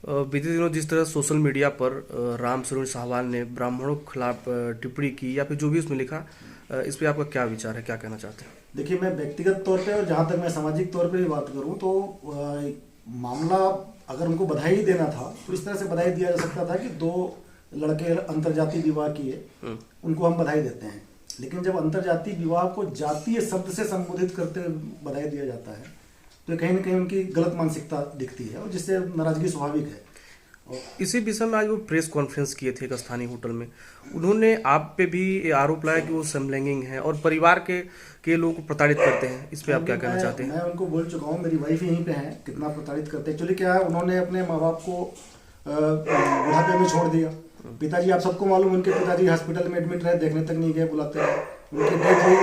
बीते दिनों जिस तरह सोशल मीडिया पर राम सरोज साहवाल ने ब्राह्मणों के खिलाफ टिप्पणी की या फिर जो भी उसमें लिखा, इस पे आपका क्या विचार है, क्या कहना चाहते हैं? देखिए, मैं व्यक्तिगत तौर पे और जहाँ तक मैं सामाजिक तौर पे भी बात करूँ तो मामला अगर उनको बधाई देना था तो इस तरह से बधाई दिया जा सकता था कि दो लड़के अंतरजातीय विवाह किए, उनको हम बधाई देते हैं। लेकिन जब अंतरजातीय विवाह को जातीय शब्द से संबोधित करते हुए बधाई दिया जाता है तो ये कहीं ना कहीं उनकी गलत मानसिकता दिखती है और जिससे नाराजगी स्वाभाविक है। इसी विषय में आज वो प्रेस कॉन्फ्रेंस किए थे एक स्थानीय होटल में। उन्होंने आप पे भी ये आरोप लगाया कि वो समलैंगिक हैं और परिवार के लोगों को प्रताड़ित करते हैं। इस पे आप क्या कहना चाहते हैं? मैं उनको बोल चुका हूँ, मेरी वाइफ यहीं पे है, कितना प्रताड़ित करते हैं। एक्चुअली क्या है, उन्होंने अपने माँ बाप को बुढ़ापे में छोड़ दिया। पिताजी, आप सबको मालूम, उनके पिताजी हॉस्पिटल में एडमिट रहे, देखने तक नहीं गए, बुलाते रहे, उनकी डेथ हुई,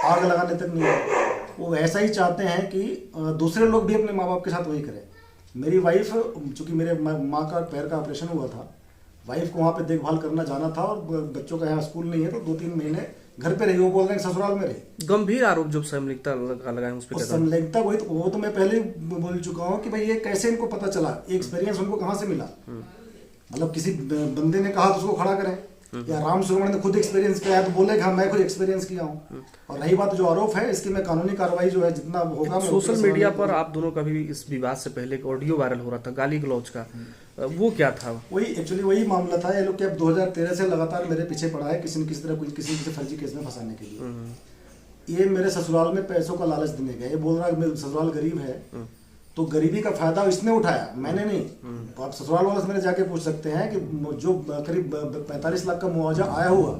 आग लगाने तक नहीं गए। वो ऐसा ही चाहते हैं कि दूसरे लोग भी अपने माँ बाप के साथ वही करें। मेरी वाइफ, चूंकि मेरे माँ का पैर का ऑपरेशन हुआ था, वाइफ को वहाँ पे देखभाल करना जाना था और बच्चों का यहाँ स्कूल नहीं है तो 2-3 महीने घर पे रही। वो बोल रहे हैं ससुराल में रही। गंभीर आरोप जब समलैंगिकता लगाए उस पर समलैंगिकता वही वो तो मैं पहले बोल चुका हूँ कि भाई ये कैसे इनको पता चला, ये एक्सपीरियंस उनको कहाँ से मिला। मतलब किसी बंदे ने कहा तो उसको खड़ा करें, या राम सुब्रमण्यम ने खुद एक्सपीरियंस किया है तो बोले कि हाँ मैं खुद एक्सपीरियंस किया हूँ। और रही बात जो आरोप है, इसकी मैं कानूनी कार्रवाई जो है जितना होगा। सोशल मीडिया पर आप दोनों का भी इस विवाद से पहले एक ऑडियो वायरल हो रहा था गाली गलौज का, वो क्या था? वही एक्चुअली वही मामला था। ये लोग क्या 2013 से लगातार मेरे पीछे पड़ा है किसी न किसी तरह किसी फर्जी केस में फंसाने के लिए। ये मेरे ससुराल में पैसों का लालच देने गए। ये बोल रहा है मेरा ससुराल गरीब है तो गरीबी का फायदा इसने उठाया, मैंने नहीं। तो आप ससुराल वालों से मेरे जाके पूछ सकते हैं कि जो करीब 45 लाख का मुआवजा आया हुआ,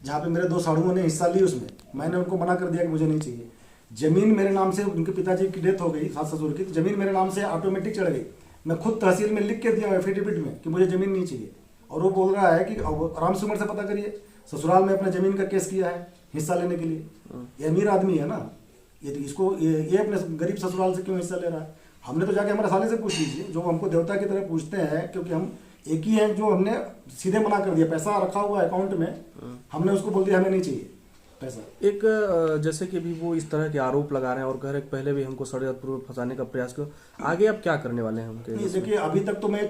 जहाँ पे मेरे 2 साढ़ुओं ने हिस्सा ली, उसमें मैंने उनको मना कर दिया कि मुझे नहीं चाहिए। जमीन मेरे नाम से, उनके पिताजी की डेथ हो गई, सास ससुर की, तो जमीन मेरे नाम से ऑटोमेटिक चढ़ गई। मैं खुद तहसील में लिख के दिया एफिडेविट में कि मुझे जमीन नहीं चाहिए। और वो बोल रहा है कि राम सुमर से पता करिए, ससुराल में अपने जमीन का केस किया है हिस्सा लेने के लिए। ये अमीर आदमी है ना, ये तो इसको ये अपने गरीब ससुराल से क्यों हिस्सा ले रहा है? हमने तो जाके हमारे साले से पूछ लीजिए, जो हमको देवता की तरह पूछते हैं, क्योंकि हम एक ही हैं जो हमने सीधे मना कर दिया। पैसा रखा हुआ अकाउंट में, हमने उसको बोल दिया हमें नहीं चाहिए पैसा। एक जैसे कि अभी वो इस तरह के आरोप लगा रहे हैं और कह रहे हैं पहले भी हमको षड्यंत्रपूर्वक फंसाने का प्रयास किया, आगे आप क्या करने वाले हैं उनके? देखिए, अभी तक तो मैं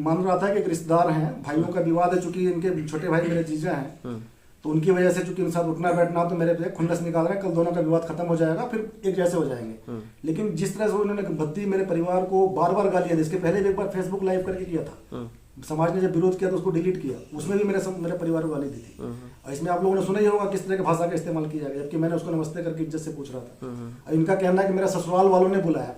मान रहा था कि एक रिश्तेदार हैं, भाइयों का विवाद है, चूंकि इनके छोटे भाई मेरे जीजा हैं तो उनकी वजह से चूंकि उनके साथ उठना बैठना, तो मेरे पे खुन्नस निकाल रहे हैं। कल दोनों का विवाद खत्म हो जाएगा, फिर एक जैसे हो जाएंगे। लेकिन जिस तरह से उन्होंने भद्दी मेरे परिवार को बार बार गालियां दी, इसके पहले भी एक बार फेसबुक लाइव करके किया था, समाज ने जब विरोध किया तो उसको डिलीट किया, उसमें भी मेरे परिवार को गाली दी थी। और इसमें आप लोगों ने सुना ही होगा किस तरह की भाषा का इस्तेमाल किया गया, जबकि मैंने उसको नमस्ते करके इज्जत से पूछ रहा था। इनका कहना है कि मेरा ससुराल वालों ने बुलाया,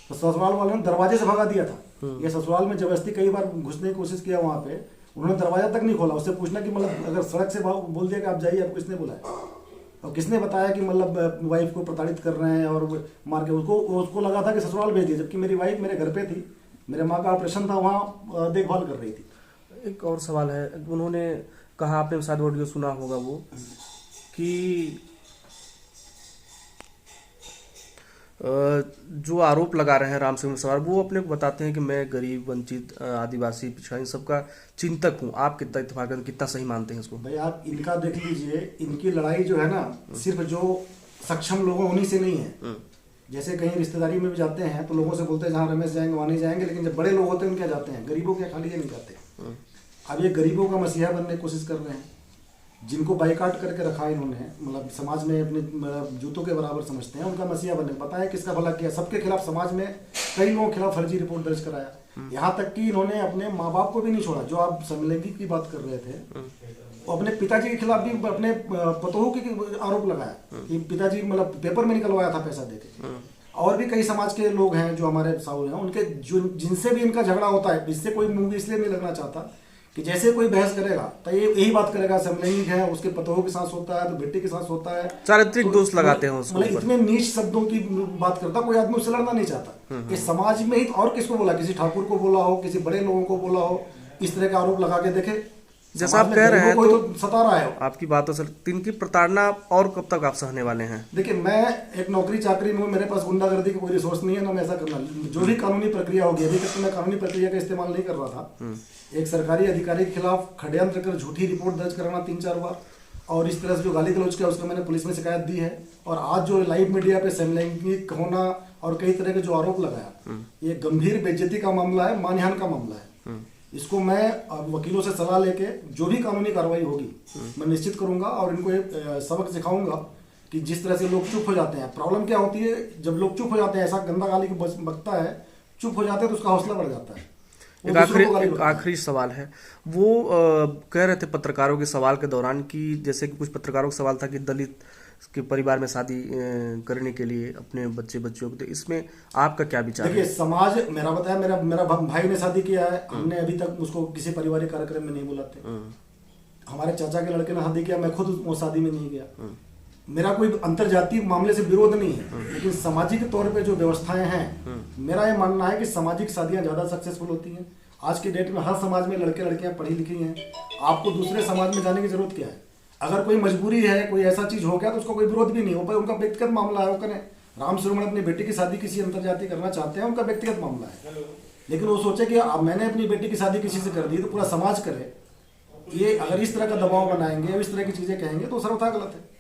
तो ससुराल वालों ने दरवाजे से भगा दिया था। ये ससुराल में जबरदस्ती कई बार घुसने की कोशिश किया, वहां पे उन्होंने दरवाजा तक नहीं खोला। उससे पूछना कि मतलब अगर सड़क से बोल दिया कि आप जाइए, आपको किसने बुलाया और किसने बताया कि मतलब वाइफ को प्रताड़ित कर रहे हैं और मार के उसको लगा था कि ससुराल भेज दिया, जबकि मेरी वाइफ मेरे घर पे थी, मेरे माँ का ऑपरेशन था, वहाँ देखभाल कर रही थी। एक और सवाल है, उन्होंने कहा, आपने शायद ऑडियो सुना होगा वो, कि जो आरोप लगा रहे हैं राम सिंह सवार, वो अपने को बताते हैं कि मैं गरीब, वंचित, आदिवासी, पिछड़ा, इन सबका चिंतक हूँ। आप कितना इत्तेफाक, कितना सही मानते हैं इसको? भाई आप इनका देख लीजिए, इनकी लड़ाई जो है ना, सिर्फ जो सक्षम लोगों उन्हीं से नहीं है। जैसे कहीं रिश्तेदारी में भी जाते हैं तो लोगों से बोलते हैं जहाँ रमेश जाएंगे वहाँ नहीं जाएंगे, लेकिन जब बड़े लोग होते हैं उनके जाते हैं, गरीबों के खाली ये नहीं जाते। अब ये गरीबों का मसीहा बनने की कोशिश कर रहे हैं, जिनको बाइकाट करके रखा है इन्होंने, मतलब समाज में अपने जूतों के बराबर समझते हैं, उनका मसीहा बनने। पता है किसका भला किया? सबके खिलाफ, समाज में कई लोगों के खिलाफ फर्जी रिपोर्ट दर्ज कराया। यहाँ तक कि इन्होंने अपने माँ बाप को भी नहीं छोड़ा। जो आप समलैंगिक की बात कर रहे थे, वो अपने पिताजी के खिलाफ भी अपने पतोहू के आरोप लगाया कि पिताजी मतलब पेपर में निकलवाया था पैसा देके। और भी कई समाज के लोग हैं जो हमारे साहू हैं, उनके जिनसे भी इनका झगड़ा होता है। इससे कोई मूवी इसलिए नहीं लगना चाहता कि जैसे कोई बहस करेगा तो ये यही बात करेगा, समलैंगिक है, उसके पतोह के साथ होता है तो बेटे के साथ होता है, चारित्रिक तो दोष लगाते हैं उसको। मतलब इतने नीच शब्दों की बात करता, कोई आदमी उससे लड़ना नहीं चाहता। ये समाज में ही और किसको बोला, किसी ठाकुर को बोला हो, किसी बड़े लोगों को बोला हो, इस तरह का आरोप लगा के देखे। जैसा आप कह रहे हैं तो सता रहा है आपकी बातों से, इनकी प्रताड़ना और कब तक आप सहने वाले हैं? देखिए, मैं एक नौकरी चाकरी में, मेरे पास गुंडागर्दी की कोई रिसोर्स नहीं है ना मैं ऐसा करना। जो भी कानूनी प्रक्रिया होगी, अभी तक तो मैं कानूनी प्रक्रिया का इस्तेमाल नहीं कर रहा था। एक सरकारी अधिकारी के खिलाफ षड्यंत्र कर झूठी रिपोर्ट दर्ज कराना 3-4 बार, और इस तरह से जो गाली गलौज किया उसका मैंने पुलिस में शिकायत दी है। और आज जो लाइव मीडिया पे समलैंगिक होना और कई तरह के जो आरोप लगाया, ये गंभीर बेइज्जती का मामला है, मानहानि का मामला है। इसको मैं वकीलों से सलाह लेके जो भी कानूनी कार्रवाई होगी मैं निश्चित करूंगा और इनको एक सबक सिखाऊंगा कि जिस तरह से लोग चुप हो जाते हैं। प्रॉब्लम क्या होती है, जब लोग चुप हो जाते हैं, ऐसा गंदा गाली बकता है, चुप हो जाते हैं तो उसका हौसला बढ़ जाता है। एक आखिरी सवाल है, वो कह रहे थे पत्रकारों के सवाल के दौरान कि जैसे कि कुछ पत्रकारों का सवाल था कि दलित के परिवार में शादी करने के लिए अपने बच्चियों को, तो इसमें आपका क्या विचार है? देखिए, समाज, मेरा बताया, मेरा भाई ने शादी किया है, हमने अभी तक उसको किसी पारिवारिक कार्यक्रम में नहीं बुलाते। हमारे चाचा के लड़के ने शादी किया, मैं खुद उस शादी में नहीं गया। मेरा कोई अंतरजातीय मामले से विरोध नहीं है, लेकिन सामाजिक तौर पे जो व्यवस्थाएं हैं, मेरा ये मानना है कि सामाजिक शादियां ज्यादा सक्सेसफुल होती हैं। आज की डेट में हर समाज में लड़के लड़कियां पढ़ी लिखी हैं, आपको दूसरे समाज में जाने की जरूरत क्या है? अगर कोई मजबूरी है, कोई ऐसा चीज हो गया तो उसका कोई विरोध भी नहीं हो, पर उनका व्यक्तिगत मामला है, वो करें। राम शिरोमणि अपनी बेटी की शादी किसी अंतरजातीय करना चाहते हैं, उनका व्यक्तिगत मामला है, लेकिन वो सोचे कि मैंने अपनी बेटी की शादी किसी से कर दी तो पूरा समाज करे, ये अगर इस तरह का दबाव बनाएंगे, इस तरह की चीजें कहेंगे तो सर्वथा गलत है।